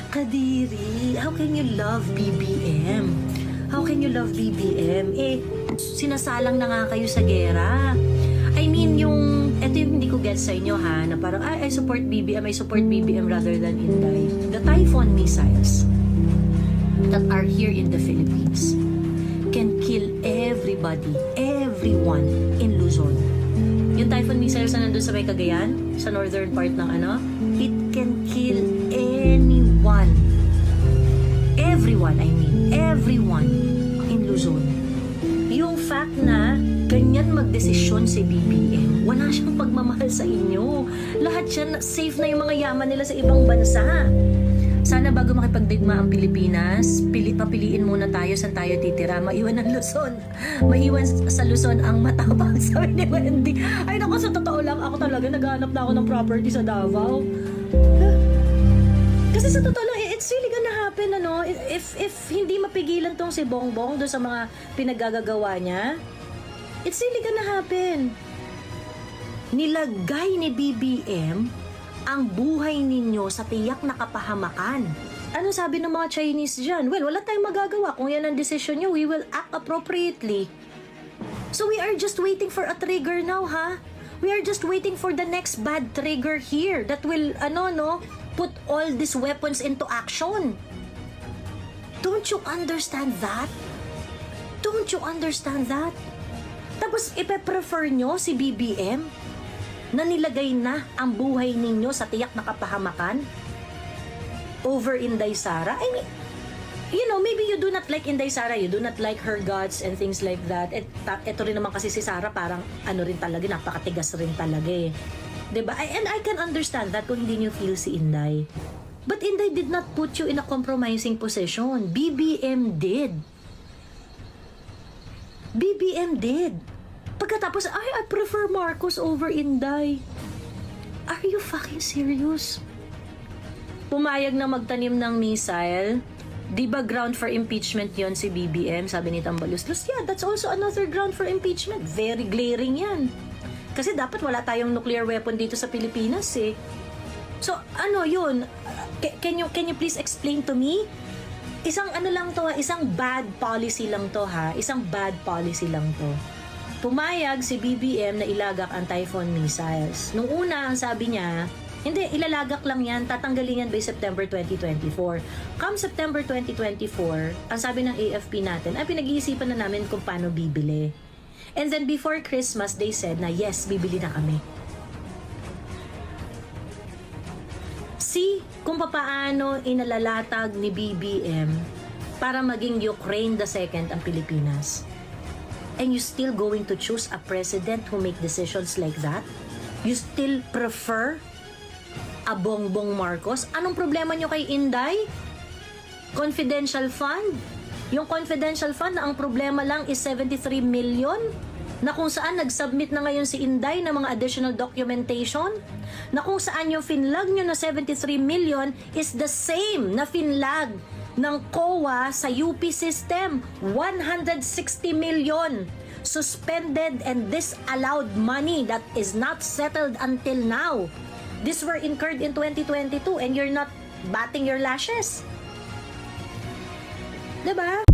Kadiri, how can you love BBM? How can you love BBM? Sinasalang na nga kayo sa gera. I mean, eto yung hindi ko get sa inyo ha, na parang, I support BBM rather than Inday. The Typhoon missiles that are here in the Philippines can kill everybody, everyone in Luzon. Yung Typhoon missiles na nandun sa may Cagayan, sa northern part ng it can kill anyone. Everyone in Luzon. Yung fact na ganyan magdesisyon si BBM, wala siyang pagmamahal sa inyo. Lahat yan, safe na yung mga yaman nila sa ibang bansa. Sana bago makipagdigma ang Pilipinas, papiliin muna tayo saan tayo titira. Maiwan ang Luzon. Maiwan sa Luzon ang matapang, sabi ni Wendy. Ay naku, sa totoo lang, ako talaga naghahanap na ako ng property sa Davao. Kasi sa totoo lang, it's really gonna happen, if hindi mapigilan tong si Bongbong doon sa mga pinaggagawa niya, it's really gonna happen. Nilagay ni BBM ang buhay ninyo sa tiyak na kapahamakan. Ano sabi ng mga Chinese dyan? Well, wala tayong magagawa. Kung yan ang decision nyo, we will act appropriately. So we are just waiting for a trigger now, ha? We are just waiting for the next bad trigger here that will, put all these weapons into action. Don't you understand that? Don't you understand that? Tapos ipe-prefer nyo si BBM na nilagay na ang buhay ninyo sa tiyak na kapahamakan over Inday Sara? I mean, maybe you do not like Inday Sara, you do not like her guts and things like that. Ito rin naman kasi si Sara parang rin talaga, napakatigas rin talaga eh. Diba? And I can understand that kung hindi nyo feel si Inday. But Inday did not put you in a compromising position. BBM did. BBM did. Pagkatapos, I prefer Marcos over Inday. Are you fucking serious? Pumayag na magtanim ng missile. Di ba ground for impeachment yon si BBM? Sabi ni Tambaloslos, yeah, that's also another ground for impeachment. Very glaring yan. Kasi dapat wala tayong nuclear weapon dito sa Pilipinas eh. So, yun? Can you please explain to me? Isang lang to ha, isang bad policy lang to ha. Isang bad policy lang to. Pumayag si BBM na ilagak ang Typhoon missiles. Nung una, ang sabi niya, hindi, ilalagak lang yan, tatanggalin yan by September 2024. Come September 2024, ang sabi ng AFP natin, pinag-iisipan na namin kung paano bibili. And then before Christmas, they said na yes, bibili na kami. See kung paano inalalatag ni BBM para maging Ukraine the second ang Pilipinas. And you still going to choose a president who make decisions like that? You still prefer a Bongbong Marcos? Anong problema nyo kay Inday? Confidential fund? Yung confidential fund na ang problema lang is 73 million? Na kung saan nag-submit na ngayon si Inday ng mga additional documentation? Na kung saan yung finlag nyo na 73 million is the same na finlag ng COA sa UP system, 160 million suspended and disallowed money that is not settled until now. These were incurred in 2022 and you're not batting your lashes. Diba?